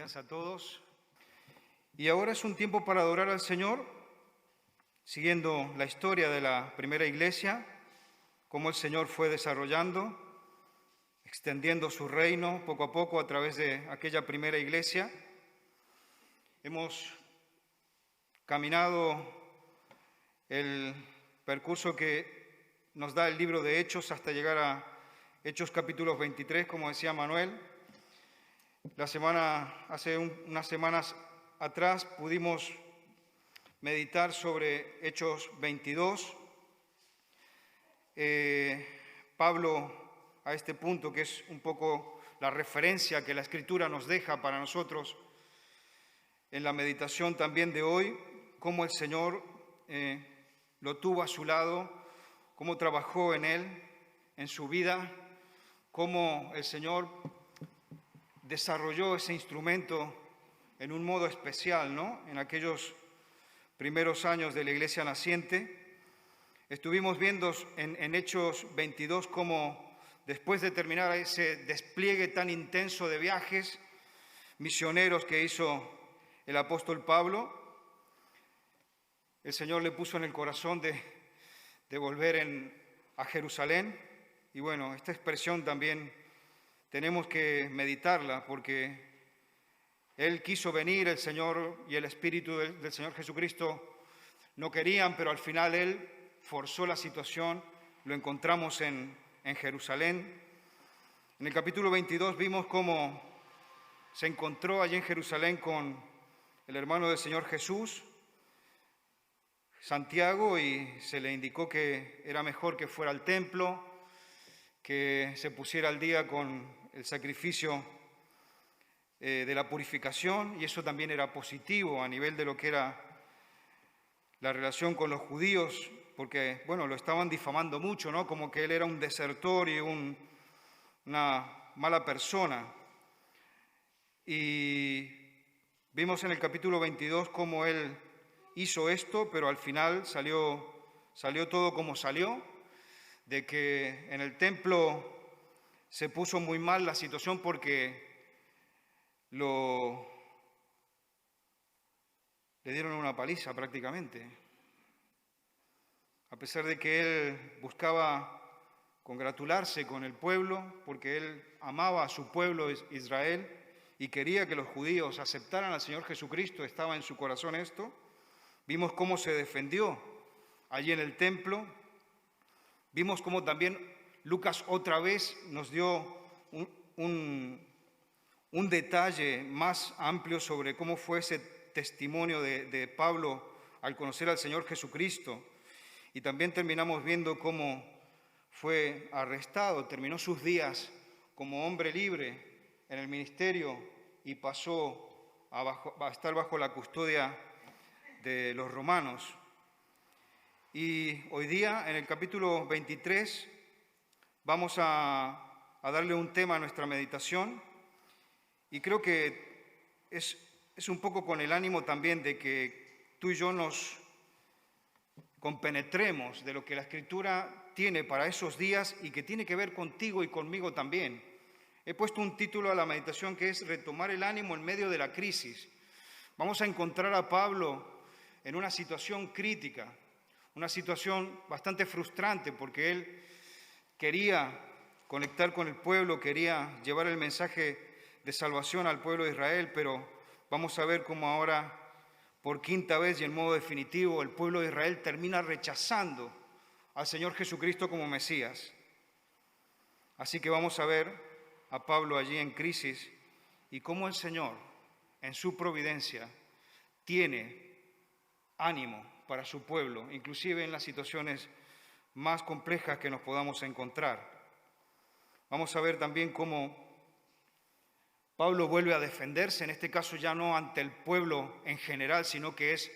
días a todos. Y ahora es un tiempo para adorar al Señor, siguiendo la historia de la primera iglesia, cómo el Señor fue desarrollando, extendiendo su reino poco a poco a través de aquella primera iglesia. Hemos caminado el percurso que nos da el libro de Hechos hasta llegar a Hechos capítulos 23, como decía Manuel. Hace unas semanas atrás pudimos meditar sobre Hechos 22. Pablo, a este punto, que es un poco la referencia que la Escritura nos deja para nosotros en la meditación también de hoy, cómo el Señor lo tuvo a su lado, cómo trabajó en él, en su vida, cómo el Señor desarrolló ese instrumento en un modo especial, ¿no? En aquellos primeros años de la iglesia naciente. Estuvimos viendo en Hechos 22 cómo después de terminar ese despliegue tan intenso de viajes misioneros que hizo el apóstol Pablo, el Señor le puso en el corazón de volver a Jerusalén. Y bueno, esta expresión también tenemos que meditarla porque Él quiso venir, el Señor y el Espíritu del Señor Jesucristo no querían, pero al final Él forzó la situación, lo encontramos en Jerusalén. En el capítulo 22 vimos cómo se encontró allí en Jerusalén con el hermano del Señor Jesús, Santiago, y se le indicó que era mejor que fuera al templo, que se pusiera al día con el sacrificio de la purificación, y eso también era positivo a nivel de lo que era la relación con los judíos, porque, bueno, lo estaban difamando mucho, ¿no? Como que él era un desertor y una mala persona. Y vimos en el capítulo 22 cómo él hizo esto, pero al final salió todo como salió, de que en el templo se puso muy mal la situación porque le dieron una paliza prácticamente. A pesar de que él buscaba congratularse con el pueblo, porque él amaba a su pueblo Israel y quería que los judíos aceptaran al Señor Jesucristo, estaba en su corazón esto. Vimos cómo se defendió allí en el templo. Vimos cómo también Lucas otra vez nos dio un detalle más amplio sobre cómo fue ese testimonio de Pablo al conocer al Señor Jesucristo. Y también terminamos viendo cómo fue arrestado, terminó sus días como hombre libre en el ministerio y pasó a estar bajo la custodia de los romanos. Y hoy día, en el capítulo 23, vamos a darle un tema a nuestra meditación, y creo que es un poco con el ánimo también de que tú y yo nos compenetremos de lo que la Escritura tiene para esos días y que tiene que ver contigo y conmigo también. He puesto un título a la meditación que es retomar el ánimo en medio de la crisis. Vamos a encontrar a Pablo en una situación crítica, una situación bastante frustrante, porque él quería conectar con el pueblo, quería llevar el mensaje de salvación al pueblo de Israel, pero vamos a ver cómo ahora, por quinta vez y en modo definitivo, el pueblo de Israel termina rechazando al Señor Jesucristo como Mesías. Así que vamos a ver a Pablo allí en crisis y cómo el Señor, en su providencia, tiene ánimo para su pueblo, inclusive en las situaciones más complejas que nos podamos encontrar. Vamos a ver también cómo Pablo vuelve a defenderse, en este caso ya no ante el pueblo en general, sino que es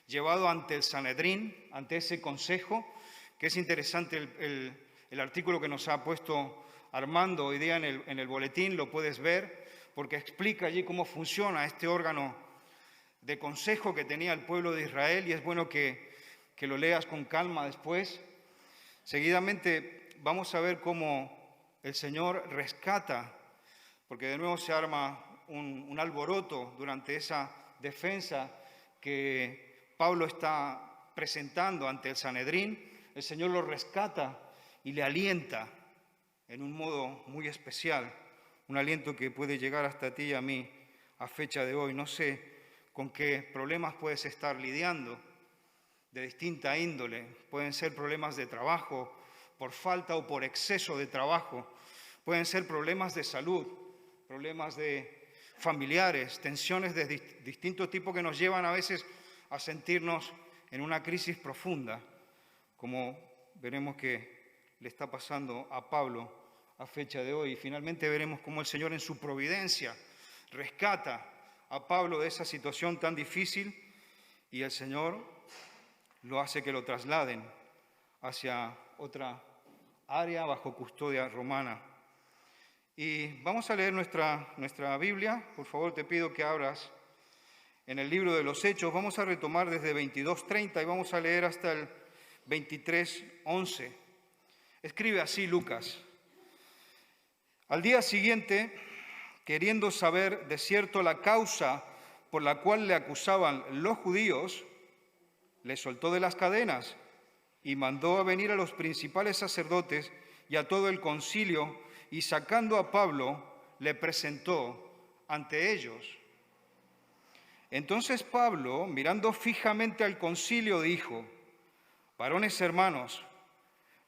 llevado ante el Sanedrín, ante ese consejo, que es interesante el artículo que nos ha puesto Armando hoy día en el boletín, lo puedes ver, porque explica allí cómo funciona este órgano de consejo que tenía el pueblo de Israel, y es bueno que lo leas con calma después. Seguidamente vamos a ver cómo el Señor rescata, porque de nuevo se arma un alboroto durante esa defensa que Pablo está presentando ante el Sanedrín. El Señor lo rescata y le alienta en un modo muy especial, un aliento que puede llegar hasta ti y a mí a fecha de hoy. No sé con qué problemas puedes estar lidiando, de distinta índole. Pueden ser problemas de trabajo, por falta o por exceso de trabajo. Pueden ser problemas de salud, problemas de familiares, tensiones de distinto tipo que nos llevan a veces a sentirnos en una crisis profunda, como veremos que le está pasando a Pablo a fecha de hoy. Y finalmente veremos cómo el Señor en su providencia rescata a Pablo de esa situación tan difícil y el Señor lo hace que lo trasladen hacia otra área bajo custodia romana. Y vamos a leer nuestra Biblia. Por favor, te pido que abras en el libro de los Hechos. Vamos a retomar desde 22:30 y vamos a leer hasta el 23:11. Escribe así Lucas. Al día siguiente, queriendo saber de cierto la causa por la cual le acusaban los judíos, le soltó de las cadenas y mandó a venir a los principales sacerdotes y a todo el concilio, y sacando a Pablo, le presentó ante ellos. Entonces Pablo, mirando fijamente al concilio, dijo: varones hermanos,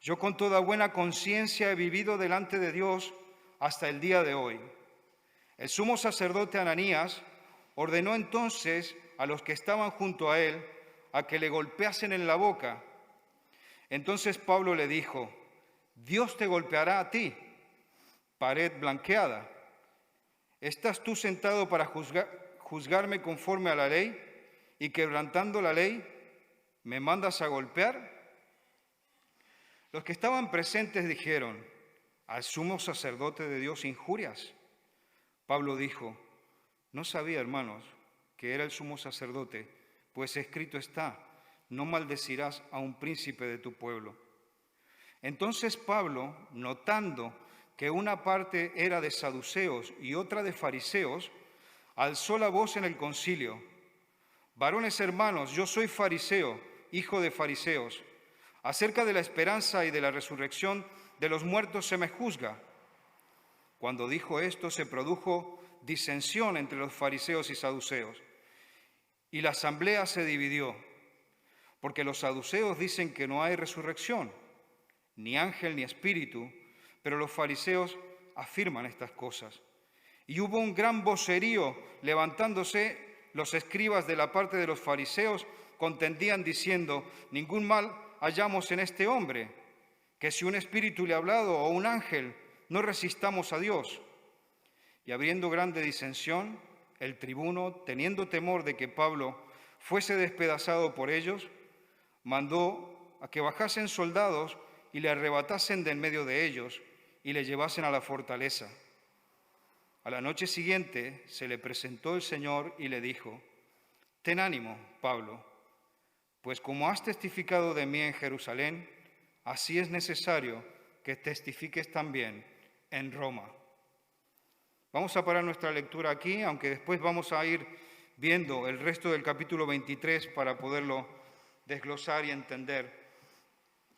yo con toda buena conciencia he vivido delante de Dios hasta el día de hoy. El sumo sacerdote Ananías ordenó entonces a los que estaban junto a él a que le golpeasen en la boca. Entonces Pablo le dijo: Dios te golpeará a ti, pared blanqueada. ¿Estás tú sentado para juzgarme conforme a la ley y quebrantando la ley me mandas a golpear? Los que estaban presentes dijeron: ¿al sumo sacerdote de Dios injurias? Pablo dijo: no sabía, hermanos, que era el sumo sacerdote, pues escrito está: no maldecirás a un príncipe de tu pueblo. Entonces Pablo, notando que una parte era de saduceos y otra de fariseos, alzó la voz en el concilio: varones hermanos, yo soy fariseo, hijo de fariseos. Acerca de la esperanza y de la resurrección de los muertos se me juzga. Cuando dijo esto, se produjo disensión entre los fariseos y saduceos, y la asamblea se dividió, porque los saduceos dicen que no hay resurrección, ni ángel ni espíritu, pero los fariseos afirman estas cosas. Y hubo un gran vocerío, levantándose los escribas de la parte de los fariseos, contendían diciendo: ningún mal hallamos en este hombre, que si un espíritu le ha hablado o un ángel, no resistamos a Dios. Y habiendo grande disensión, el tribuno, teniendo temor de que Pablo fuese despedazado por ellos, mandó a que bajasen soldados y le arrebatasen de en medio de ellos y le llevasen a la fortaleza. A la noche siguiente se le presentó el Señor y le dijo: ten ánimo, Pablo, pues como has testificado de mí en Jerusalén, así es necesario que testifiques también en Roma. Vamos a parar nuestra lectura aquí, aunque después vamos a ir viendo el resto del capítulo 23 para poderlo desglosar y entender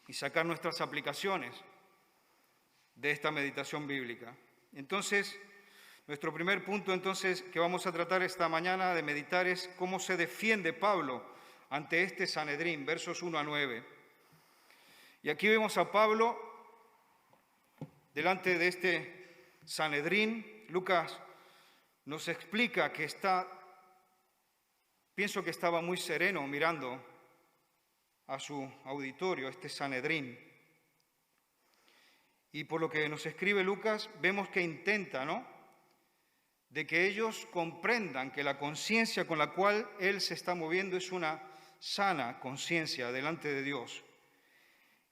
y sacar nuestras aplicaciones de esta meditación bíblica. Entonces, nuestro primer punto que vamos a tratar esta mañana de meditar es cómo se defiende Pablo ante este Sanedrín, versos 1 a 9. Y aquí vemos a Pablo delante de este Sanedrín. Lucas nos explica que pienso que estaba muy sereno mirando a su auditorio, este Sanedrín. Y por lo que nos escribe Lucas, vemos que intenta, de que ellos comprendan que la conciencia con la cual él se está moviendo es una sana conciencia delante de Dios.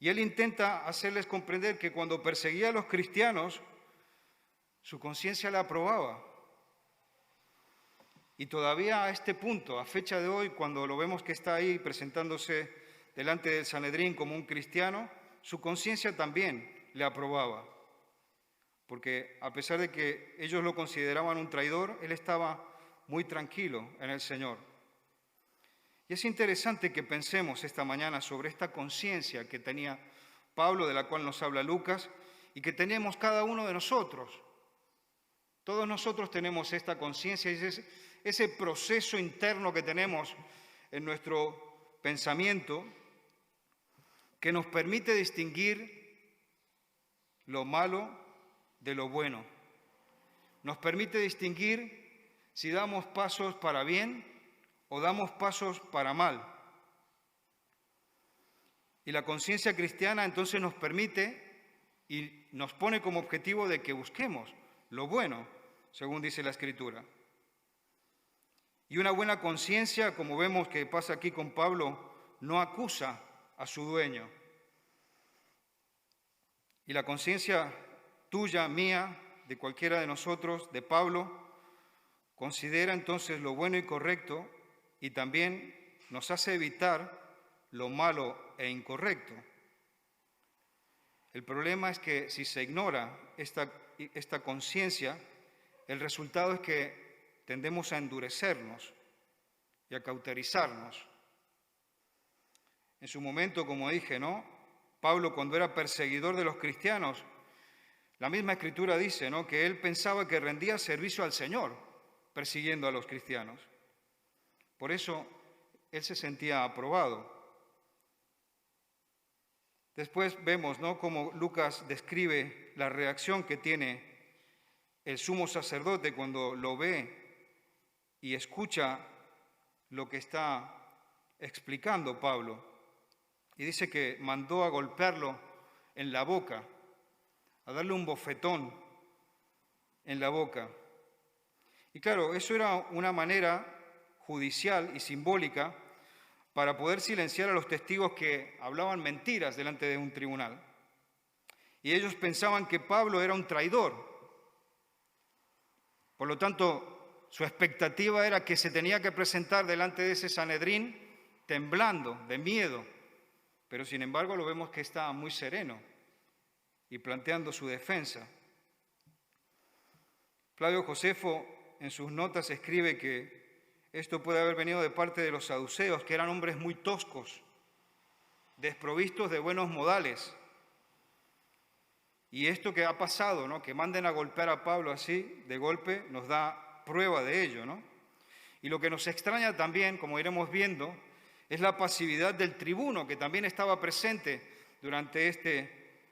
Y él intenta hacerles comprender que cuando perseguía a los cristianos, su conciencia la aprobaba. Y todavía a este punto, a fecha de hoy, cuando lo vemos que está ahí presentándose delante del Sanedrín como un cristiano, su conciencia también le aprobaba. porque a pesar de que ellos lo consideraban un traidor, él estaba muy tranquilo en el Señor. Y es interesante que pensemos esta mañana sobre esta conciencia que tenía Pablo, de la cual nos habla Lucas, y que tenemos cada uno de nosotros. Todos nosotros tenemos esta conciencia y ese proceso interno que tenemos en nuestro pensamiento que nos permite distinguir lo malo de lo bueno. Nos permite distinguir si damos pasos para bien o damos pasos para mal. Y la conciencia cristiana entonces nos permite y nos pone como objetivo de que busquemos lo bueno, según dice la Escritura. Y una buena conciencia, como vemos que pasa aquí con Pablo, no acusa a su dueño. Y la conciencia tuya, mía, de cualquiera de nosotros, de Pablo, considera entonces lo bueno y correcto y también nos hace evitar lo malo e incorrecto. El problema es que si se ignora esta conciencia, el resultado es que tendemos a endurecernos y a cauterizarnos. En su momento, como dije, ¿no? Pablo, cuando era perseguidor de los cristianos, la misma Escritura dice, ¿no?, que él pensaba que rendía servicio al Señor persiguiendo a los cristianos. Por eso él se sentía aprobado. Después vemos, ¿no?, cómo Lucas describe la reacción que tiene el sumo sacerdote cuando lo ve y escucha lo que está explicando Pablo. Y dice que mandó a golpearlo en la boca, a darle un bofetón en la boca. Y claro, eso era una manera judicial y simbólica para poder silenciar a los testigos que hablaban mentiras delante de un tribunal. Y ellos pensaban que Pablo era un traidor. Por lo tanto, su expectativa era que se tenía que presentar delante de ese Sanedrín temblando de miedo. Pero sin embargo lo vemos que está muy sereno y planteando su defensa. Flavio Josefo en sus notas escribe que esto puede haber venido de parte de los saduceos, que eran hombres muy toscos, desprovistos de buenos modales. Y esto que ha pasado, ¿no?, que manden a golpear a Pablo así, de golpe, nos da prueba de ello, ¿no? Y lo que nos extraña también, como iremos viendo, es la pasividad del tribuno, que también estaba presente durante este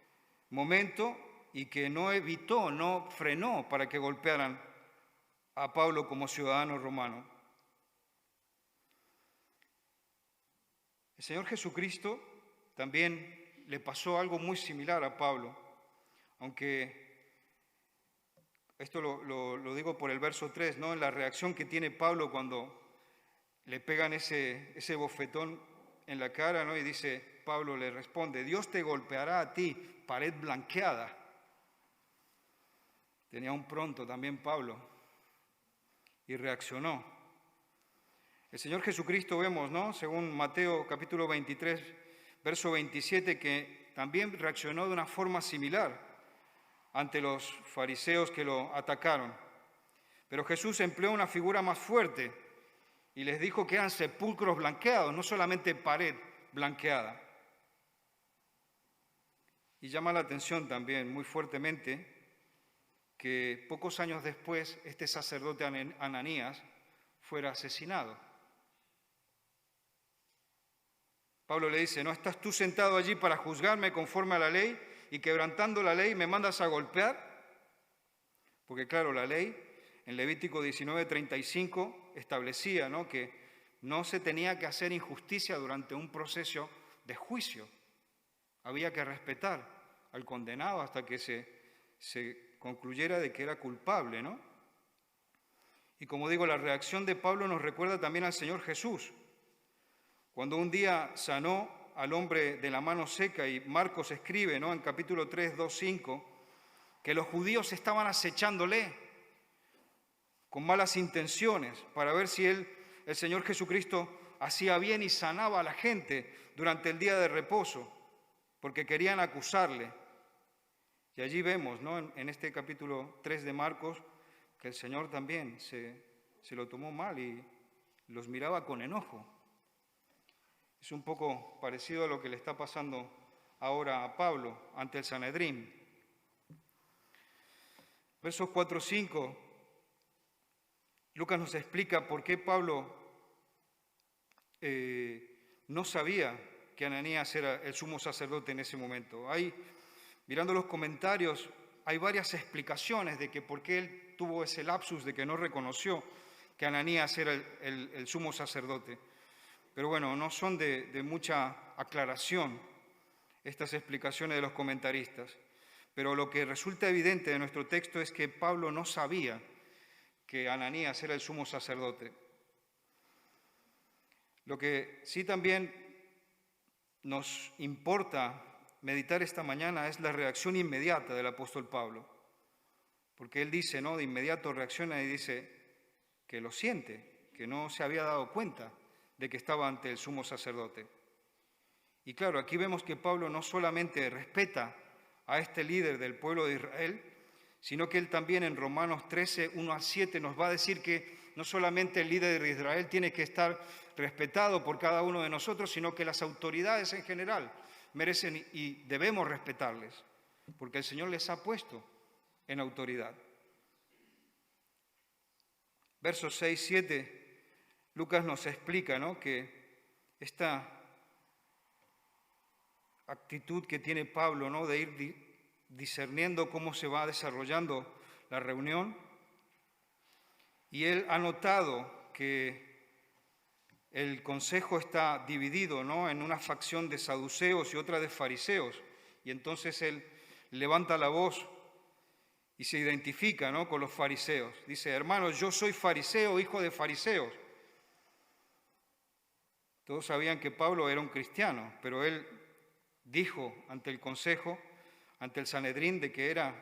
momento y que no evitó, no frenó para que golpearan a Pablo como ciudadano romano. El Señor Jesucristo también le pasó algo muy similar a Pablo, aunque esto lo digo por el verso 3, ¿no?, en la reacción que tiene Pablo cuando le pegan ese bofetón en la cara, ¿no? Y dice, Pablo le responde, Dios te golpeará a ti, pared blanqueada. Tenía un pronto también Pablo y reaccionó. El Señor Jesucristo vemos, ¿no?, según Mateo capítulo 23, verso 27, que también reaccionó de una forma similar ante los fariseos que lo atacaron. Pero Jesús empleó una figura más fuerte y les dijo que eran sepulcros blanqueados, no solamente pared blanqueada. Y llama la atención también muy fuertemente que pocos años después este sacerdote Ananías fuera asesinado. Pablo le dice, ¿no estás tú sentado allí para juzgarme conforme a la ley y quebrantando la ley me mandas a golpear? Porque claro, la ley en Levítico 19:35 establecía, ¿no?, que no se tenía que hacer injusticia durante un proceso de juicio. Había que respetar al condenado hasta que se concluyera de que era culpable, ¿no? Y como digo, la reacción de Pablo nos recuerda también al Señor Jesús. Cuando un día sanó al hombre de la mano seca, y Marcos escribe, ¿no?, en capítulo 3, 2, 5, que los judíos estaban acechándole con malas intenciones para ver si el Señor Jesucristo hacía bien y sanaba a la gente durante el día de reposo, porque querían acusarle. Y allí vemos, ¿no?, en este capítulo 3 de Marcos, que el Señor también se lo tomó mal y los miraba con enojo. Es un poco parecido a lo que le está pasando ahora a Pablo ante el Sanedrín. Versos 4-5, Lucas nos explica por qué Pablo no sabía que Ananías era el sumo sacerdote en ese momento. Mirando los comentarios, hay varias explicaciones de que por qué él tuvo ese lapsus de que no reconoció que Ananías era el sumo sacerdote. Pero bueno, no son de mucha aclaración estas explicaciones de los comentaristas. Pero lo que resulta evidente de nuestro texto es que Pablo no sabía que Ananías era el sumo sacerdote. Lo que sí también nos importa meditar esta mañana es la reacción inmediata del apóstol Pablo. Porque él dice, ¿no?, de inmediato reacciona y dice que lo siente, que no se había dado cuenta de que estaba ante el sumo sacerdote. Y claro, aquí vemos que Pablo no solamente respeta a este líder del pueblo de Israel, sino que él también en Romanos 13, 1-7 nos va a decir que no solamente el líder de Israel tiene que estar respetado por cada uno de nosotros, sino que las autoridades en general merecen y debemos respetarles, porque el Señor les ha puesto en autoridad. Versos 6-7, Lucas nos explica, ¿no?, que esta actitud que tiene Pablo, ¿no?, de ir discerniendo cómo se va desarrollando la reunión, y él ha notado que el consejo está dividido, ¿no?, en una facción de saduceos y otra de fariseos, y entonces él levanta la voz y se identifica, ¿no?, con los fariseos. Dice: hermanos, yo soy fariseo, hijo de fariseos. Todos sabían que Pablo era un cristiano, pero él dijo ante el consejo, ante el Sanedrín, de que era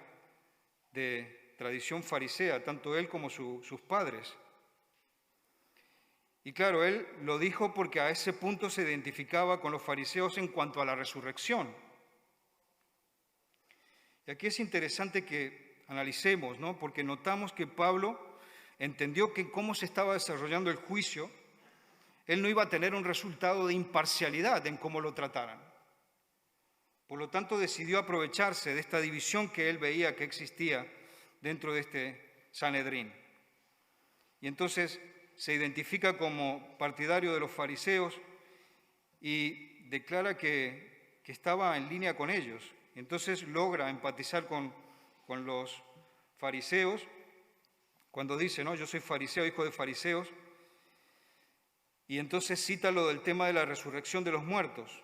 de tradición farisea, tanto él como sus padres. Y claro, él lo dijo porque a ese punto se identificaba con los fariseos en cuanto a la resurrección. Y aquí es interesante que analicemos, ¿no?, porque notamos que Pablo entendió que cómo se estaba desarrollando el juicio, él no iba a tener un resultado de imparcialidad en cómo lo trataran. Por lo tanto, decidió aprovecharse de esta división que él veía que existía dentro de este Sanedrín. Y entonces se identifica como partidario de los fariseos y declara que estaba en línea con ellos. Entonces logra empatizar con los fariseos cuando dice, ¿no?, yo soy fariseo, hijo de fariseos. Y entonces cita lo del tema de la resurrección de los muertos.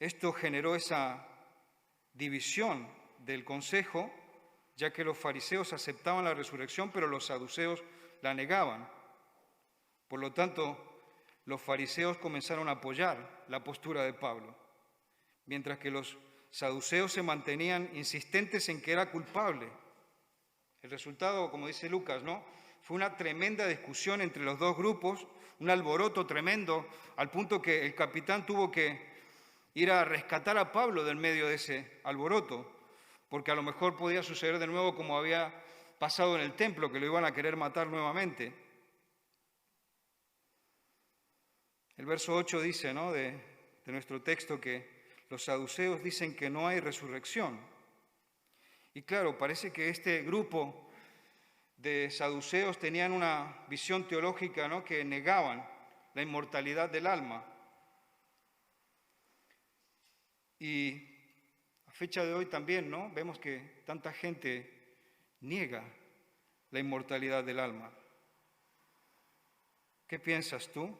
Esto generó esa división del consejo, ya que los fariseos aceptaban la resurrección, pero los saduceos la negaban. Por lo tanto, los fariseos comenzaron a apoyar la postura de Pablo, mientras que los saduceos se mantenían insistentes en que era culpable. El resultado, como dice Lucas, ¿no?, fue una tremenda discusión entre los dos grupos, un alboroto tremendo, al punto que el capitán tuvo que ir a rescatar a Pablo del medio de ese alboroto, porque a lo mejor podía suceder de nuevo como había pasado en el templo, que lo iban a querer matar nuevamente. El verso 8 dice, ¿no?, de nuestro texto, que los saduceos dicen que no hay resurrección. Y claro, parece que este grupo de saduceos tenían una visión teológica, ¿no?, que negaban la inmortalidad del alma. Y a fecha de hoy también, ¿no?, vemos que tanta gente niega la inmortalidad del alma. ¿Qué piensas tú?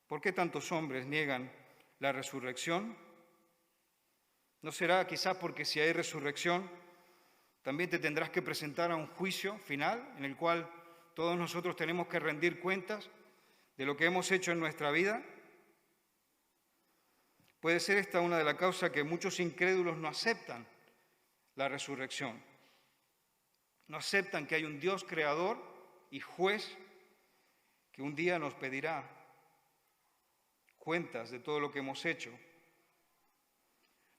¿Por qué tantos hombres niegan la resurrección? ¿No será quizás porque si hay resurrección, también te tendrás que presentar a un juicio final en el cual todos nosotros tenemos que rendir cuentas de lo que hemos hecho en nuestra vida? Puede ser esta una de las causas que muchos incrédulos no aceptan la resurrección. No aceptan que hay un Dios creador y juez que un día nos pedirá cuentas de todo lo que hemos hecho.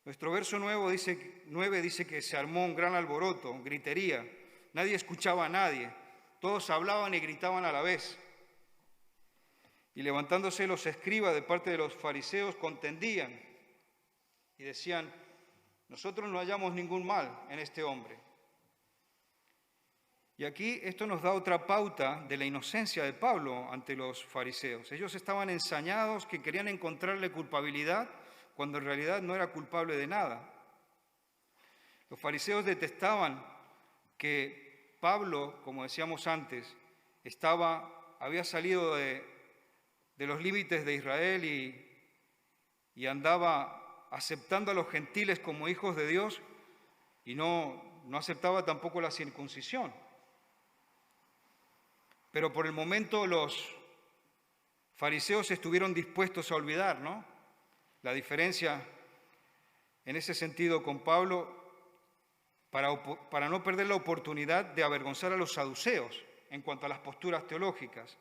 Nuestro verso 9 dice que se armó un gran alboroto, gritería. Nadie escuchaba a nadie. Todos hablaban y gritaban a la vez. Y levantándose los escribas de parte de los fariseos, contendían y decían: nosotros no hallamos ningún mal en este hombre. Y aquí esto nos da otra pauta de la inocencia de Pablo ante los fariseos. Ellos estaban ensañados que querían encontrarle culpabilidad cuando en realidad no era culpable de nada. Los fariseos detestaban que Pablo, como decíamos antes, había salido de los límites de Israel y andaba aceptando a los gentiles como hijos de Dios y no aceptaba tampoco la circuncisión. Pero por el momento los fariseos estuvieron dispuestos a olvidar, ¿no?, la diferencia en ese sentido con Pablo para no perder la oportunidad de avergonzar a los saduceos en cuanto a las posturas teológicas.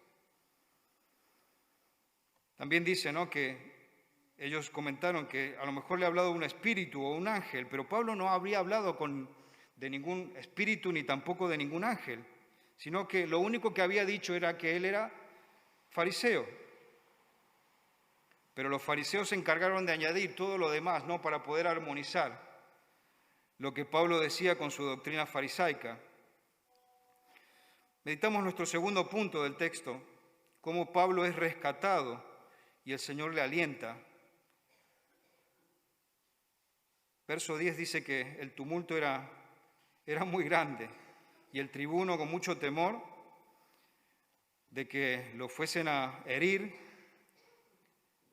También dice, ¿no?, que ellos comentaron que a lo mejor le ha hablado un espíritu o un ángel, pero Pablo no habría hablado de ningún espíritu ni tampoco de ningún ángel, sino que lo único que había dicho era que él era fariseo. Pero los fariseos se encargaron de añadir todo lo demás, ¿no?, para poder armonizar lo que Pablo decía con su doctrina farisaica. Meditamos nuestro segundo punto del texto, cómo Pablo es rescatado y el Señor le alienta. Verso 10 dice que el tumulto era muy grande y el tribuno, con mucho temor de que lo fuesen a herir,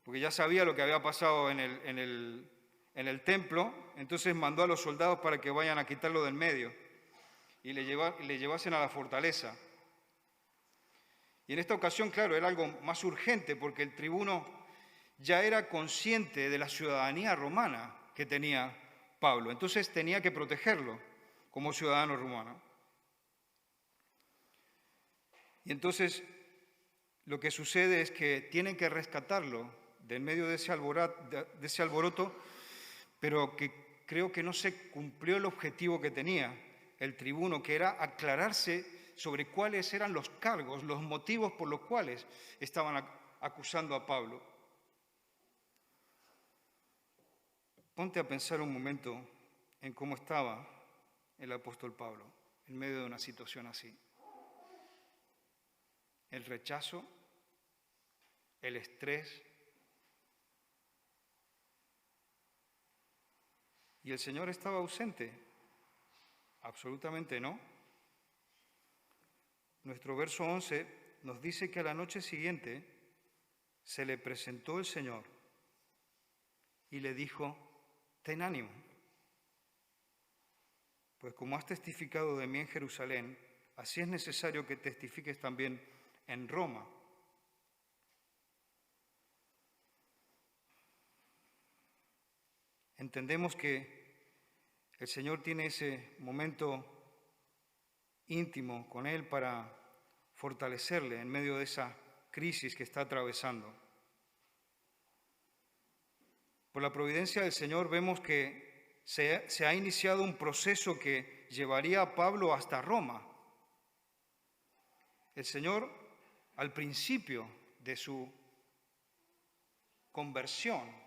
porque ya sabía lo que había pasado en el templo, entonces mandó a los soldados para que vayan a quitarlo del medio y le llevasen a la fortaleza. Y en esta ocasión, claro, era algo más urgente porque el tribuno ya era consciente de la ciudadanía romana que tenía Pablo, entonces tenía que protegerlo como ciudadano romano. Y entonces lo que sucede es que tienen que rescatarlo de en medio de ese alboroto, pero que creo que no se cumplió el objetivo que tenía el tribuno, que era aclararse sobre cuáles eran los cargos, los motivos por los cuales estaban acusando a Pablo. Ponte a pensar un momento en cómo estaba el apóstol Pablo en medio de una situación así. El rechazo, el estrés. ¿Y el Señor estaba ausente? Absolutamente no. Nuestro verso 11 nos dice que a la noche siguiente se le presentó el Señor y le dijo: ten ánimo, pues como has testificado de mí en Jerusalén, así es necesario que testifiques también en Roma. Entendemos que el Señor tiene ese momento íntimo con él para fortalecerle en medio de esa crisis que está atravesando. Por la providencia del Señor vemos que se ha iniciado un proceso que llevaría a Pablo hasta Roma. El Señor, al principio de su conversión,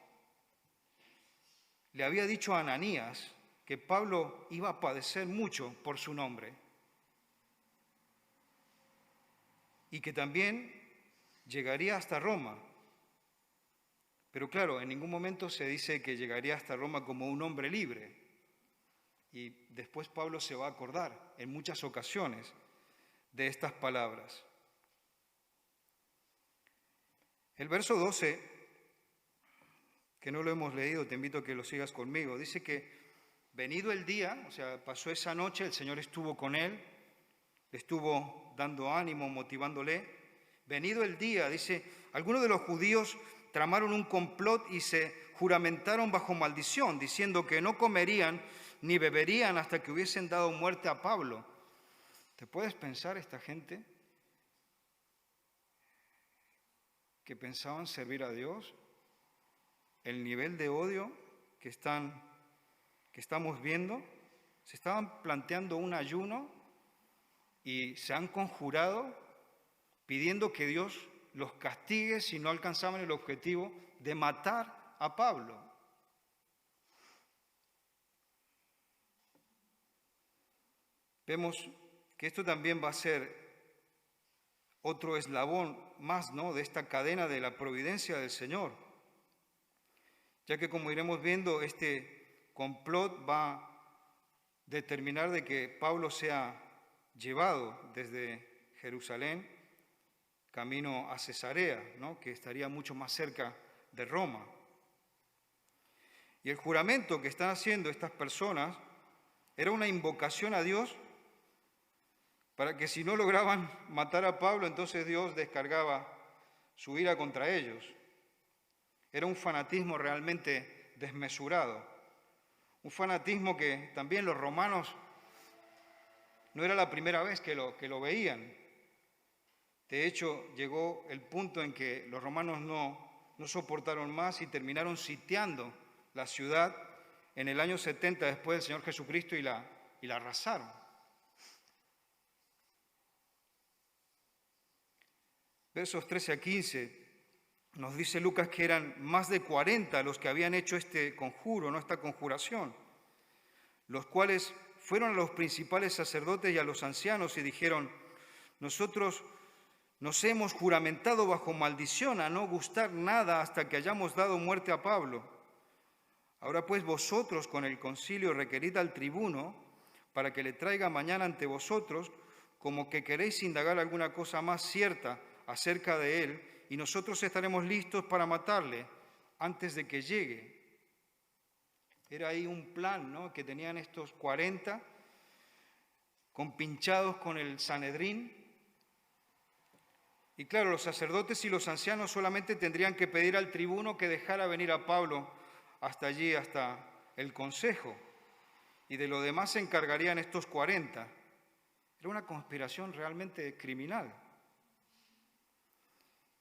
le había dicho a Ananías que Pablo iba a padecer mucho por su nombre y que también llegaría hasta Roma. Pero claro, en ningún momento se dice que llegaría hasta Roma como un hombre libre. Y después Pablo se va a acordar en muchas ocasiones de estas palabras. El verso 12, que no lo hemos leído, te invito a que lo sigas conmigo, dice que venido el día, o sea, pasó esa noche, el Señor estuvo con él, le estuvo dando ánimo, motivándole. Venido el día, dice, algunos de los judíos tramaron un complot y se juramentaron bajo maldición, diciendo que no comerían ni beberían hasta que hubiesen dado muerte a Pablo. ¿Te puedes pensar esta gente que pensaban servir a Dios? El nivel de odio que están que estamos viendo, se estaban planteando un ayuno y se han conjurado pidiendo que Dios los castigue si no alcanzaban el objetivo de matar a Pablo. Vemos que esto también va a ser otro eslabón más, ¿no?, de esta cadena de la providencia del Señor, ya que, como iremos viendo, este complot va a determinar de que Pablo sea llevado desde Jerusalén camino a Cesarea, ¿no?, que estaría mucho más cerca de Roma. Y el juramento que están haciendo estas personas era una invocación a Dios para que si no lograban matar a Pablo, entonces Dios descargaba su ira contra ellos. Era un fanatismo realmente desmesurado, un fanatismo que también los romanos no era la primera vez que lo veían. De hecho, llegó el punto en que los romanos no soportaron más y terminaron sitiando la ciudad en el año 70 después del Señor Jesucristo y la arrasaron. Versos 13 a 15 nos dice Lucas que eran más de 40 los que habían hecho este conjuro, esta conjuración, los cuales fueron a los principales sacerdotes y a los ancianos y dijeron: nosotros nos hemos juramentado bajo maldición a no gustar nada hasta que hayamos dado muerte a Pablo. Ahora pues vosotros con el concilio requerid al tribuno para que le traiga mañana ante vosotros, como que queréis indagar alguna cosa más cierta acerca de él, y nosotros estaremos listos para matarle antes de que llegue. Era ahí un plan, ¿no?, que tenían estos 40 compinchados con el Sanedrín. Y claro, los sacerdotes y los ancianos solamente tendrían que pedir al tribuno que dejara venir a Pablo hasta allí, hasta el consejo, y de lo demás se encargarían estos 40. Era una conspiración realmente criminal.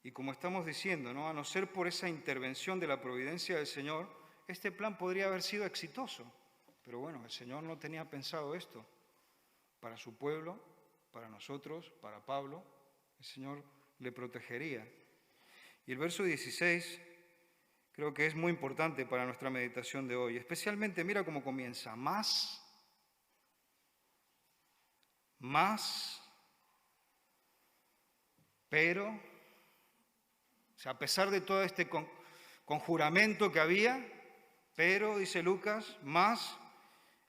Y como estamos diciendo, ¿no?, a no ser por esa intervención de la providencia del Señor, este plan podría haber sido exitoso. Pero bueno, el Señor no tenía pensado esto para su pueblo, para nosotros, para Pablo. El Señor le protegería. Y el verso 16 creo que es muy importante para nuestra meditación de hoy. Especialmente, mira cómo comienza: más, pero, o sea, a pesar de todo este conjuramento que había, pero, dice Lucas, más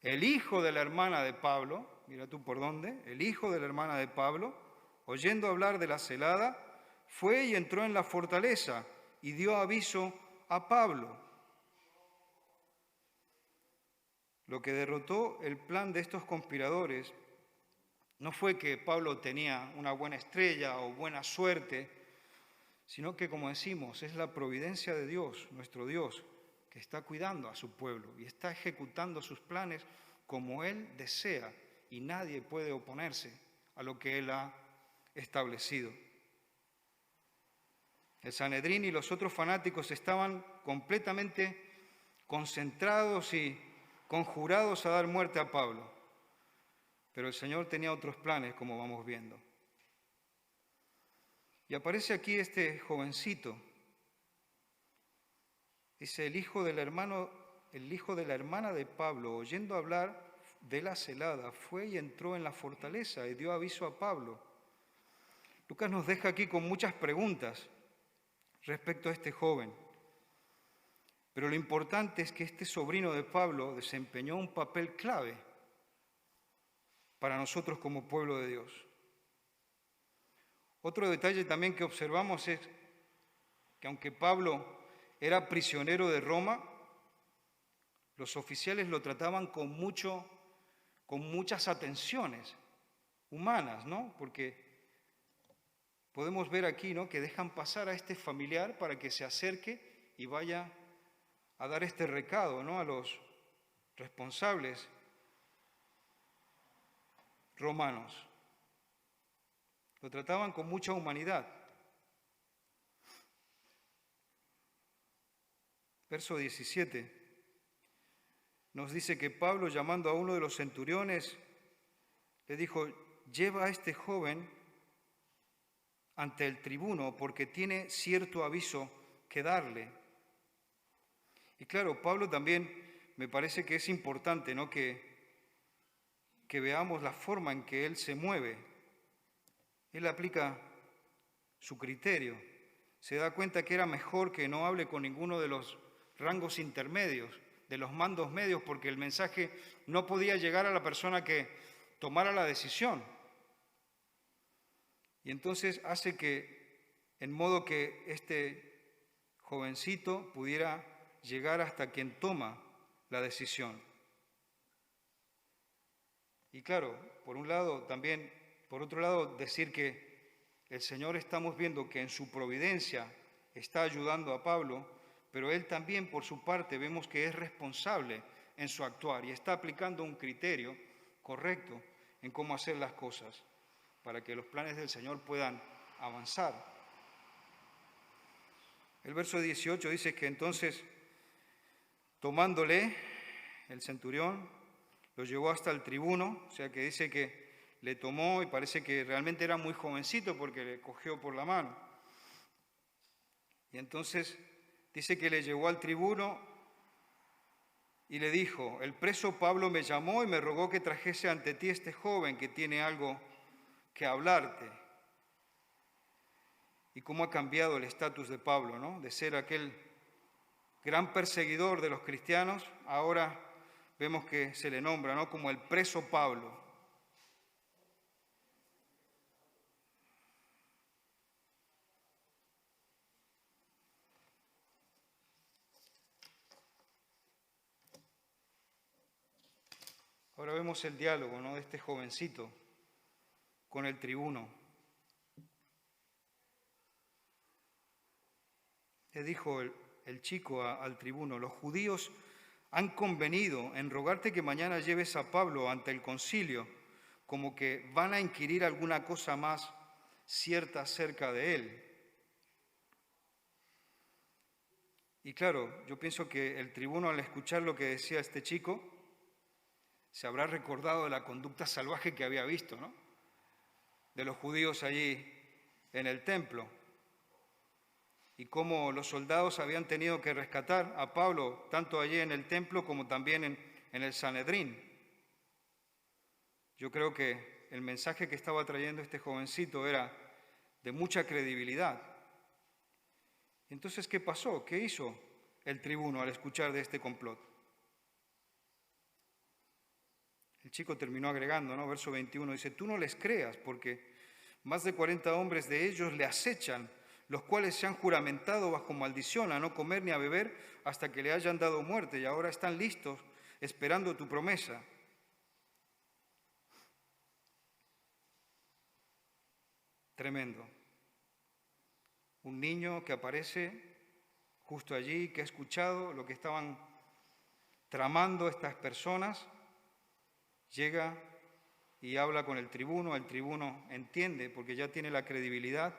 el hijo de la hermana de Pablo, mira tú por dónde, el hijo de la hermana de Pablo, oyendo hablar de la celada, fue y entró en la fortaleza y dio aviso a Pablo. Lo que derrotó el plan de estos conspiradores no fue que Pablo tenía una buena estrella o buena suerte, sino que, como decimos, es la providencia de Dios, nuestro Dios, que está cuidando a su pueblo y está ejecutando sus planes como Él desea, y nadie puede oponerse a lo que Él ha establecido. El Sanedrín y los otros fanáticos estaban completamente concentrados y conjurados a dar muerte a Pablo, pero el Señor tenía otros planes, como vamos viendo. Y aparece aquí este jovencito, dice: el hijo del hermana de Pablo, oyendo hablar de la celada, fue y entró en la fortaleza y dio aviso a Pablo. Lucas nos deja aquí con muchas preguntas respecto a este joven, pero lo importante es que este sobrino de Pablo desempeñó un papel clave para nosotros como pueblo de Dios. Otro detalle también que observamos es que aunque Pablo era prisionero de Roma, los oficiales lo trataban con muchas atenciones humanas, ¿no? Porque podemos ver aquí, ¿no?, que dejan pasar a este familiar para que se acerque y vaya a dar este recado, ¿no?, a los responsables romanos. Lo trataban con mucha humanidad. Verso 17. nos dice que Pablo, llamando a uno de los centuriones, le dijo: lleva a este joven ante el tribuno porque tiene cierto aviso que darle. Y claro, Pablo también me parece que es importante, ¿no?, que veamos la forma en que él se mueve. Él aplica su criterio. Se da cuenta que era mejor que no hable con ninguno de los rangos intermedios, de los mandos medios, porque el mensaje no podía llegar a la persona que tomara la decisión. Y entonces hace que, en modo que este jovencito pudiera llegar hasta quien toma la decisión. Y claro, por un lado también, por otro lado, decir que el Señor, estamos viendo que en su providencia está ayudando a Pablo, pero él también por su parte vemos que es responsable en su actuar y está aplicando un criterio correcto en cómo hacer las cosas para que los planes del Señor puedan avanzar. El verso 18 dice que entonces, tomándole el centurión, lo llevó hasta el tribuno, o sea que dice que le tomó y parece que realmente era muy jovencito porque le cogió por la mano. Y entonces dice que le llevó al tribuno y le dijo: el preso Pablo me llamó y me rogó que trajese ante ti este joven que tiene algo que hablarte. Y cómo ha cambiado el estatus de Pablo, ¿no? De ser aquel gran perseguidor de los cristianos, ahora vemos que se le nombra, ¿no?, como el preso Pablo. Ahora vemos el diálogo, ¿no?, de este jovencito con el tribuno. Le dijo el chico al tribuno: los judíos han convenido en rogarte que mañana lleves a Pablo ante el concilio, como que van a inquirir alguna cosa más cierta acerca de él. Y claro, yo pienso que el tribuno, al escuchar lo que decía este chico, se habrá recordado de la conducta salvaje que había visto, ¿no?, de los judíos allí en el templo, y cómo los soldados habían tenido que rescatar a Pablo, tanto allí en el templo como también en el Sanedrín. Yo creo que el mensaje que estaba trayendo este jovencito era de mucha credibilidad. Entonces, ¿qué pasó? ¿Qué hizo el tribuno al escuchar de este complot? El chico terminó agregando, ¿no? Verso 21 dice: tú no les creas, porque más de 40 hombres de ellos le acechan, los cuales se han juramentado bajo maldición a no comer ni a beber hasta que le hayan dado muerte, y ahora están listos esperando tu promesa. Tremendo. Un niño que aparece justo allí, que ha escuchado lo que estaban tramando estas personas, llega y habla con el tribuno entiende, porque ya tiene la credibilidad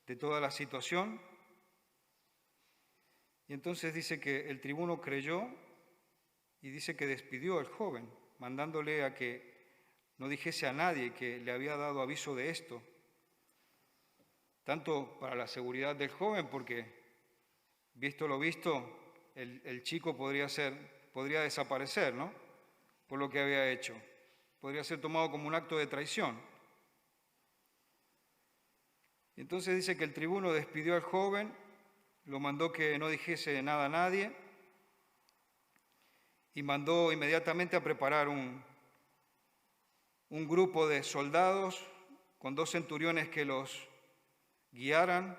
de toda la situación, y entonces dice que el tribuno creyó y dice que despidió al joven, mandándole a que no dijese a nadie que le había dado aviso de esto, tanto para la seguridad del joven, porque visto lo visto, el chico podría desaparecer, ¿no?, por lo que había hecho. Podría ser tomado como un acto de traición. Entonces dice que el tribuno despidió al joven, lo mandó que no dijese nada a nadie y mandó inmediatamente a preparar un grupo de soldados con 2 centuriones que los guiaran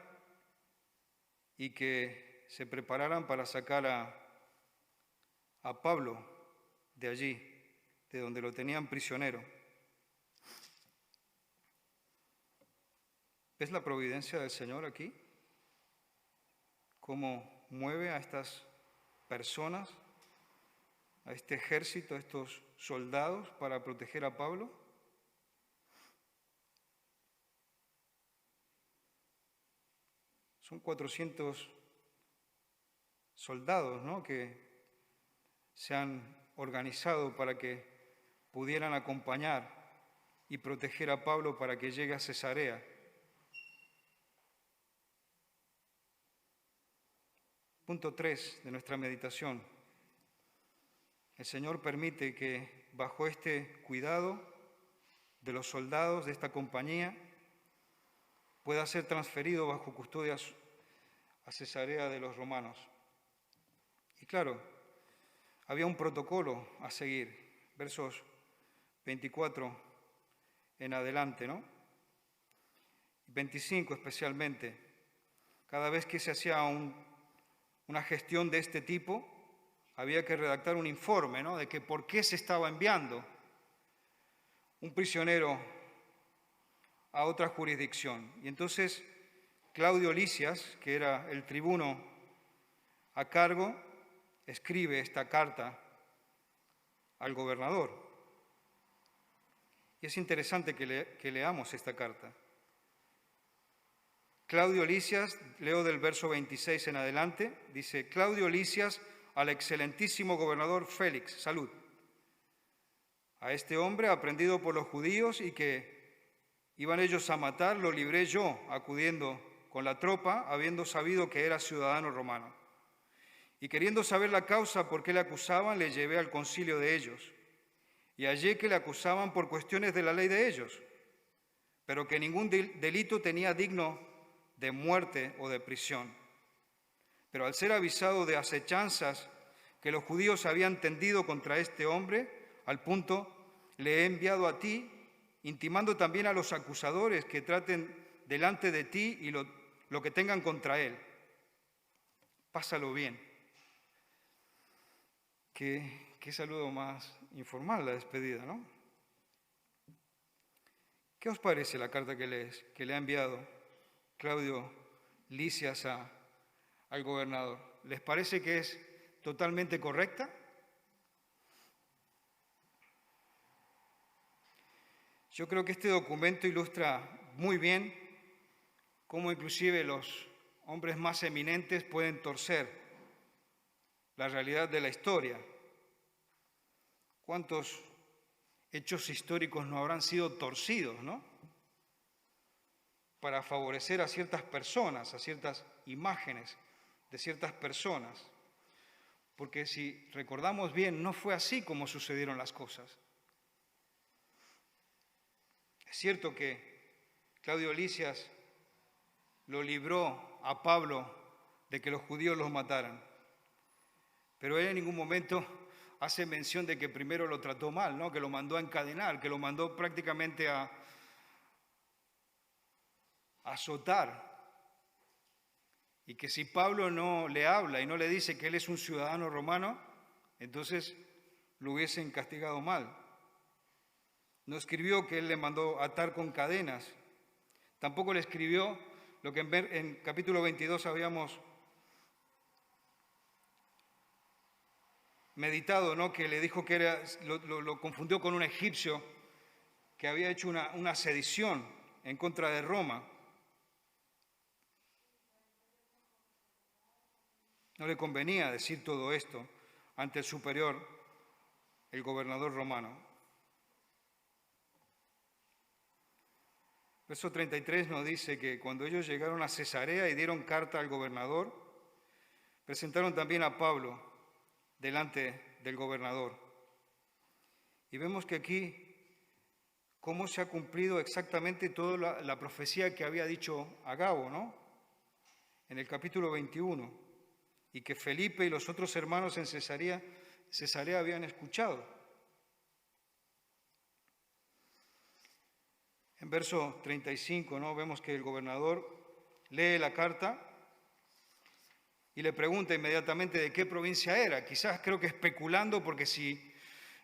y que se prepararan para sacar a Pablo de allí, de donde lo tenían prisionero. ¿Ves la providencia del Señor aquí? ¿Cómo mueve a estas personas, a este ejército, a estos soldados para proteger a Pablo? Son 400 soldados, ¿no?, que se han organizado para que pudieran acompañar y proteger a Pablo para que llegue a Cesarea. Punto 3 de nuestra meditación. El Señor permite que bajo este cuidado de los soldados de esta compañía pueda ser transferido bajo custodia a Cesarea de los romanos. Y claro, había un protocolo a seguir, versos 24 en adelante, ¿no? 25 especialmente. Cada vez que se hacía una gestión de este tipo, había que redactar un informe, ¿no?, de que por qué se estaba enviando un prisionero a otra jurisdicción. Y entonces Claudio Lisias, que era el tribuno a cargo, escribe esta carta al gobernador. Y es interesante que leamos esta carta. Claudio Lisias, leo del verso 26 en adelante, dice: Claudio Lisias al excelentísimo gobernador Félix, salud. A este hombre aprendido por los judíos y que iban ellos a matar, lo libré yo, acudiendo con la tropa, habiendo sabido que era ciudadano romano. Y queriendo saber la causa por qué le acusaban, le llevé al concilio de ellos. Y hallé que le acusaban por cuestiones de la ley de ellos, pero que ningún delito tenía digno de muerte o de prisión. Pero al ser avisado de acechanzas que los judíos habían tendido contra este hombre, al punto le he enviado a ti, intimando también a los acusadores que traten delante de ti y lo que tengan contra él. Pásalo bien. Qué saludo más informal la despedida, ¿no? ¿Qué os parece la carta que le ha enviado Claudio Lisias al gobernador? ¿Les parece que es totalmente correcta? Yo creo que este documento ilustra muy bien cómo inclusive los hombres más eminentes pueden torcer la realidad de la historia. ¿Cuántos hechos históricos no habrán sido torcidos, ¿no?, para favorecer a ciertas personas, a ciertas imágenes de ciertas personas? Porque si recordamos bien, no fue así como sucedieron las cosas. Es cierto que Claudio Lisias lo libró a Pablo de que los judíos los mataran, pero él en ningún momento hace mención de que primero lo trató mal, ¿no?, que lo mandó a encadenar, que lo mandó prácticamente a azotar, y que si Pablo no le habla y no le dice que él es un ciudadano romano, entonces lo hubiesen castigado mal. No escribió que él le mandó atar con cadenas, tampoco le escribió lo que en capítulo 22 habíamos meditado, ¿no?, que le dijo que lo confundió con un egipcio que había hecho una sedición en contra de Roma. No le convenía decir todo esto ante el superior, el gobernador romano. Verso 33 nos dice que cuando ellos llegaron a Cesarea y dieron carta al gobernador, presentaron también a Pablo delante del gobernador. Y vemos que aquí cómo se ha cumplido exactamente toda la profecía que había dicho Agabo, ¿no?, en el capítulo 21, y que Felipe y los otros hermanos en Cesarea habían escuchado. En verso 35, ¿no?, vemos que el gobernador lee la carta y le pregunta inmediatamente de qué provincia era. Quizás creo que especulando, porque si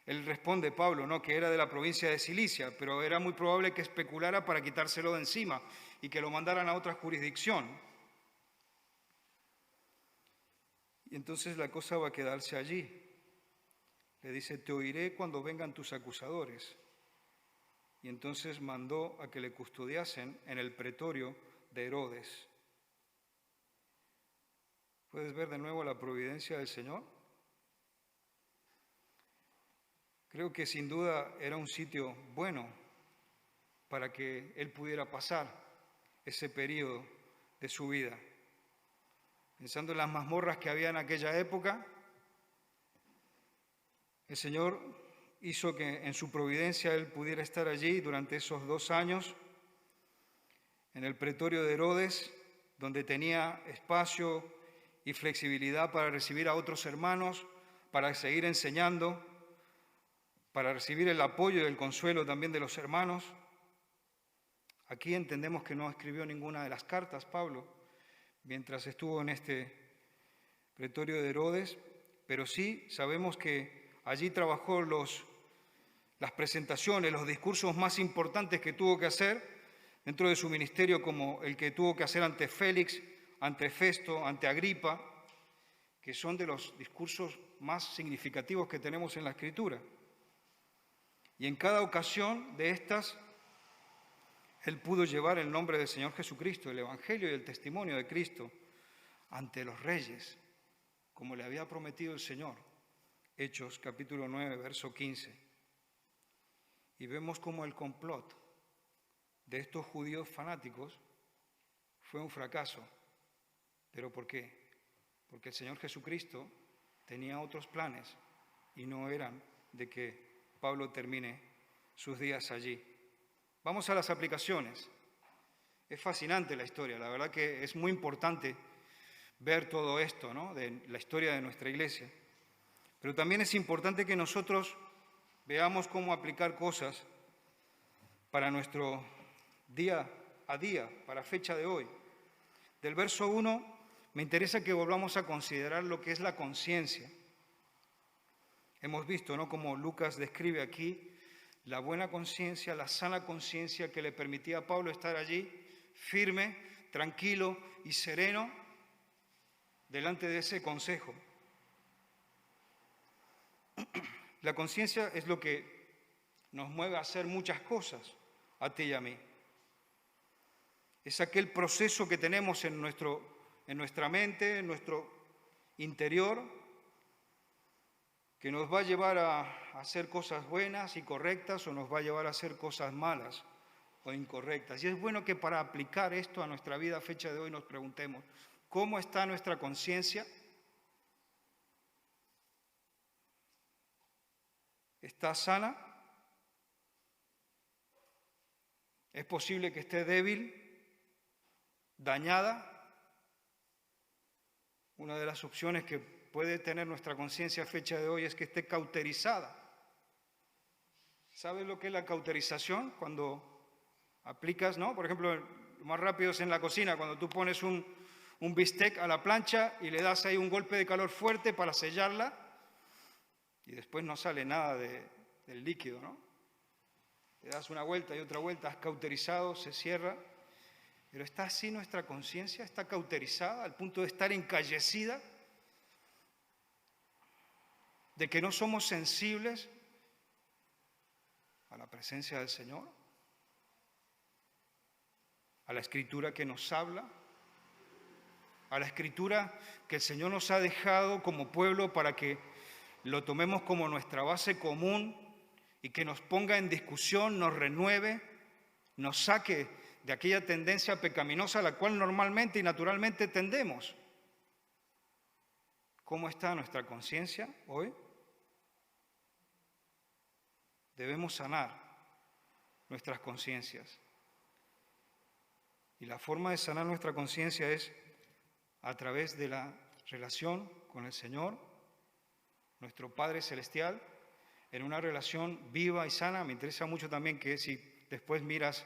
él responde, Pablo, ¿no?, que era de la provincia de Cilicia, pero era muy probable que especulara para quitárselo de encima y que lo mandaran a otra jurisdicción. Y entonces la cosa va a quedarse allí. Le dice: te oiré cuando vengan tus acusadores. Y entonces mandó a que le custodiasen en el pretorio de Herodes. ¿Puedes ver de nuevo la providencia del Señor? Creo que sin duda era un sitio bueno para que él pudiera pasar ese periodo de su vida. Pensando en las mazmorras que había en aquella época, el Señor hizo que en su providencia él pudiera estar allí durante esos 2 años, en el pretorio de Herodes, donde tenía espacio y flexibilidad para recibir a otros hermanos, para seguir enseñando, para recibir el apoyo y el consuelo también de los hermanos. Aquí entendemos que no escribió ninguna de las cartas, Pablo, mientras estuvo en este pretorio de Herodes, pero sí sabemos que allí trabajó las presentaciones, los discursos más importantes que tuvo que hacer dentro de su ministerio, como el que tuvo que hacer ante Félix, ante Festo, ante Agripa, que son de los discursos más significativos que tenemos en la Escritura. Y en cada ocasión de estas, él pudo llevar el nombre del Señor Jesucristo, el Evangelio y el testimonio de Cristo ante los reyes, como le había prometido el Señor. Hechos capítulo 9, verso 15. Y vemos como el complot de estos judíos fanáticos fue un fracaso. ¿Pero por qué? Porque el Señor Jesucristo tenía otros planes y no eran de que Pablo termine sus días allí. Vamos a las aplicaciones. Es fascinante la historia, la verdad que es muy importante ver todo esto, ¿no?, de la historia de nuestra iglesia. Pero también es importante que nosotros veamos cómo aplicar cosas para nuestro día a día, para fecha de hoy. Del verso 1 me interesa que volvamos a considerar lo que es la conciencia. Hemos visto, ¿no?, como Lucas describe aquí la buena conciencia, la sana conciencia que le permitía a Pablo estar allí firme, tranquilo y sereno delante de ese consejo. La conciencia es lo que nos mueve a hacer muchas cosas, a ti y a mí. Es aquel proceso que tenemos en nuestra mente, en nuestro interior, que nos va a llevar a hacer cosas buenas y correctas o nos va a llevar a hacer cosas malas o incorrectas. Y es bueno que para aplicar esto a nuestra vida a fecha de hoy nos preguntemos, ¿cómo está nuestra conciencia? ¿Está sana? ¿Es posible que esté débil, dañada? Una de las opciones que puede tener nuestra conciencia a fecha de hoy es que esté cauterizada. ¿Sabes lo que es la cauterización? Cuando aplicas, ¿no? Por ejemplo, lo más rápido es en la cocina, cuando tú pones un bistec a la plancha y le das ahí un golpe de calor fuerte para sellarla y después no sale nada del líquido, ¿no? Le das una vuelta y otra vuelta, has cauterizado, se cierra. Pero ¿está así nuestra conciencia? ¿Está cauterizada al punto de estar encallecida? ¿De que no somos sensibles a la presencia del Señor? ¿A la Escritura que nos habla? ¿A la Escritura que el Señor nos ha dejado como pueblo para que lo tomemos como nuestra base común y que nos ponga en discusión, nos renueve, nos saque de aquella tendencia pecaminosa a la cual normalmente y naturalmente tendemos? ¿Cómo está nuestra conciencia hoy? Debemos sanar nuestras conciencias. Y la forma de sanar nuestra conciencia es a través de la relación con el Señor, nuestro Padre Celestial, en una relación viva y sana. Me interesa mucho también que si después miras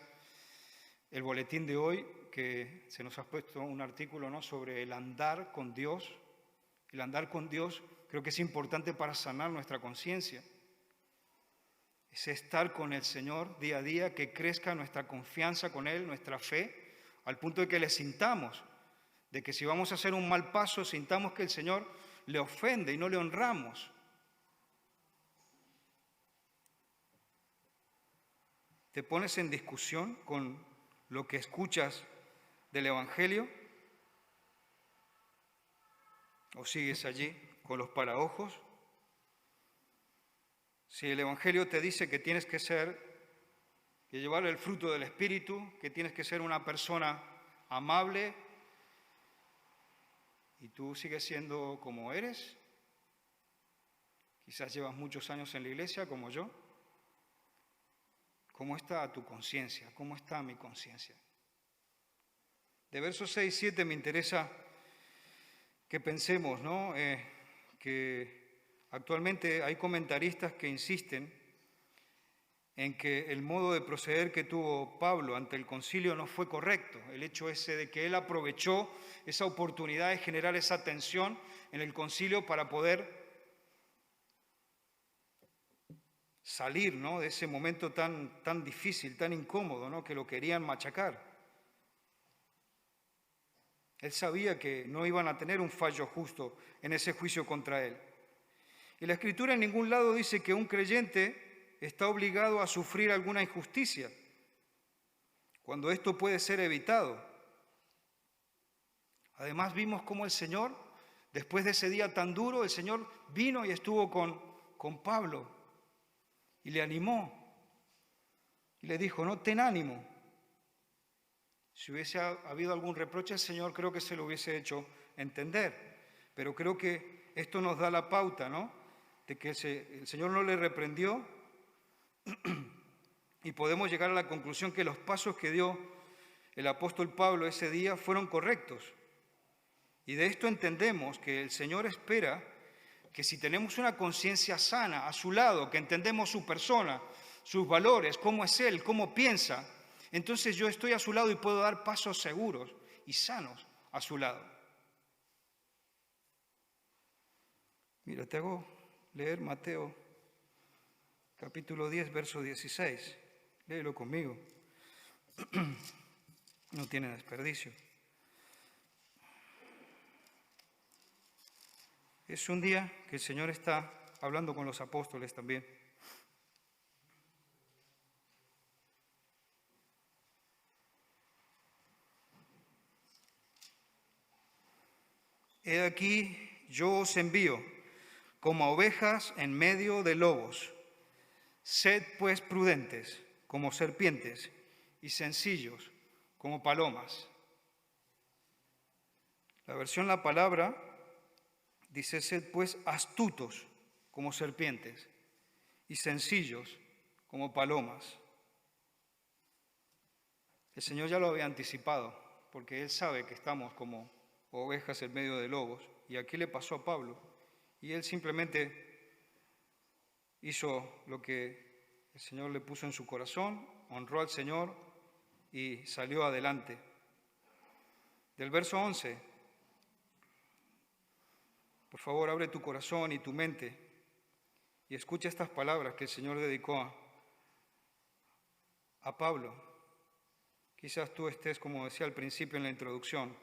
el boletín de hoy, que se nos ha puesto un artículo, ¿no?, sobre el andar con Dios. El andar con Dios creo que es importante para sanar nuestra conciencia. Es estar con el Señor día a día, que crezca nuestra confianza con Él, nuestra fe, al punto de que le sintamos, de que si vamos a hacer un mal paso, sintamos que el Señor le ofende y no le honramos. ¿Te pones en discusión con lo que escuchas del Evangelio? ¿O sigues allí con los paraojos? Si el Evangelio te dice que tienes que llevar el fruto del Espíritu, que tienes que ser una persona amable, y tú sigues siendo como eres, quizás llevas muchos años en la iglesia como yo, ¿cómo está tu conciencia? ¿Cómo está mi conciencia? De versos 6 y 7 me interesa que pensemos, ¿no? Que actualmente hay comentaristas que insisten en que el modo de proceder que tuvo Pablo ante el concilio no fue correcto. El hecho ese de que él aprovechó esa oportunidad de generar esa tensión en el concilio para poder salir, ¿no?, de ese momento tan difícil, tan incómodo, ¿no?, que lo querían machacar. Él sabía que no iban a tener un fallo justo en ese juicio contra él. Y la Escritura en ningún lado dice que un creyente está obligado a sufrir alguna injusticia, cuando esto puede ser evitado. Además vimos cómo el Señor, después de ese día tan duro, el Señor vino y estuvo con Pablo y le animó y le dijo, no, ten ánimo. Si hubiese habido algún reproche, el Señor creo que se lo hubiese hecho entender. Pero creo que esto nos da la pauta, ¿no?, de que el Señor no le reprendió y podemos llegar a la conclusión que los pasos que dio el apóstol Pablo ese día fueron correctos. Y de esto entendemos que el Señor espera que si tenemos una conciencia sana a su lado, que entendemos su persona, sus valores, cómo es Él, cómo piensa, entonces yo estoy a su lado y puedo dar pasos seguros y sanos a su lado. Mira, te hago leer Mateo capítulo 10, verso 16. Léelo conmigo. No tiene desperdicio. Es un día que el Señor está hablando con los apóstoles también. He aquí, yo os envío como a ovejas en medio de lobos. Sed pues prudentes como serpientes y sencillos como palomas. La versión La Palabra dice, sed pues astutos como serpientes y sencillos como palomas. El Señor ya lo había anticipado, porque Él sabe que estamos como ovejas en medio de lobos. Y aquí le pasó a Pablo. Y él simplemente hizo lo que el Señor le puso en su corazón, honró al Señor y salió adelante. Del verso 11, por favor, abre tu corazón y tu mente y escucha estas palabras que el Señor dedicó a Pablo. Quizás tú estés, como decía al principio en la introducción,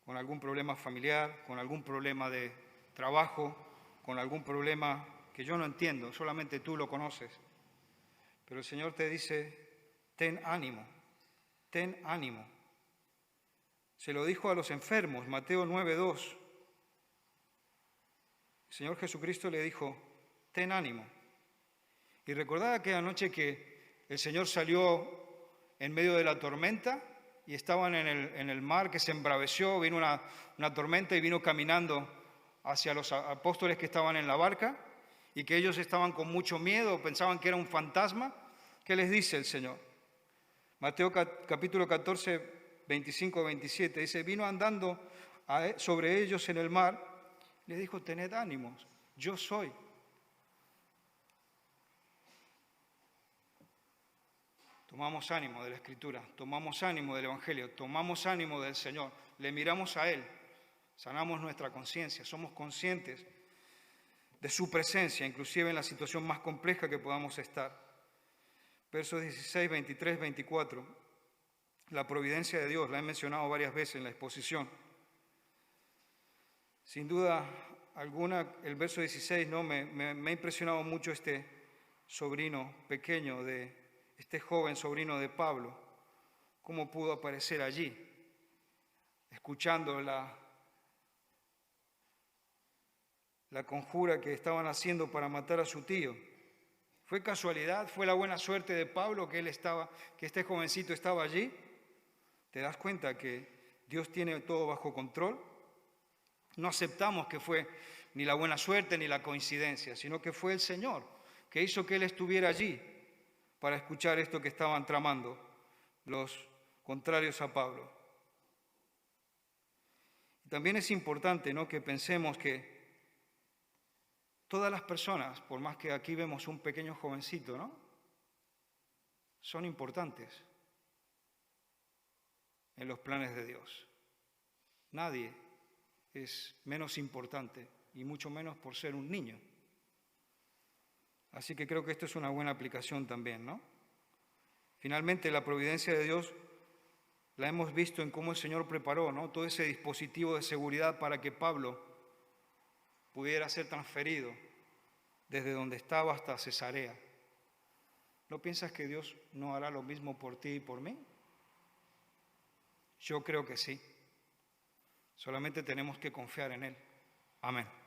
con algún problema familiar, con algún problema de trabajo, con algún problema que yo no entiendo, solamente tú lo conoces. Pero el Señor te dice, ten ánimo, ten ánimo. Se lo dijo a los enfermos, Mateo 9:2. El Señor Jesucristo le dijo, ten ánimo. Y recordad aquella noche que el Señor salió en medio de la tormenta y estaban en el mar que se embraveció, vino una tormenta y vino caminando hacia los apóstoles que estaban en la barca y que ellos estaban con mucho miedo, pensaban que era un fantasma. ¿Qué les dice el Señor? Mateo capítulo 14, 25-27, dice, vino andando sobre ellos en el mar, les dijo, tened ánimos, yo soy. Tomamos ánimo de la Escritura, tomamos ánimo del Evangelio, tomamos ánimo del Señor, le miramos a Él, sanamos nuestra conciencia, somos conscientes de su presencia, inclusive en la situación más compleja que podamos estar. Versos 16, 23, 24, la providencia de Dios, la he mencionado varias veces en la exposición. Sin duda alguna, el verso 16 ¿no? me ha impresionado mucho este sobrino pequeño este joven sobrino de Pablo, cómo pudo aparecer allí, escuchando la conjura que estaban haciendo para matar a su tío. ¿Fue casualidad? ¿Fue la buena suerte de Pablo que este jovencito estaba allí? ¿Te das cuenta que Dios tiene todo bajo control? No aceptamos que fue ni la buena suerte ni la coincidencia, sino que fue el Señor que hizo que él estuviera allí para escuchar esto que estaban tramando los contrarios a Pablo. También es importante, ¿no?, que pensemos que todas las personas, por más que aquí vemos un pequeño jovencito, ¿no?, son importantes en los planes de Dios. Nadie es menos importante, y mucho menos por ser un niño. Así que creo que esto es una buena aplicación también, ¿no? Finalmente, la providencia de Dios la hemos visto en cómo el Señor preparó, ¿no?, todo ese dispositivo de seguridad para que Pablo pudiera ser transferido desde donde estaba hasta Cesarea. ¿No piensas que Dios no hará lo mismo por ti y por mí? Yo creo que sí. Solamente tenemos que confiar en Él. Amén.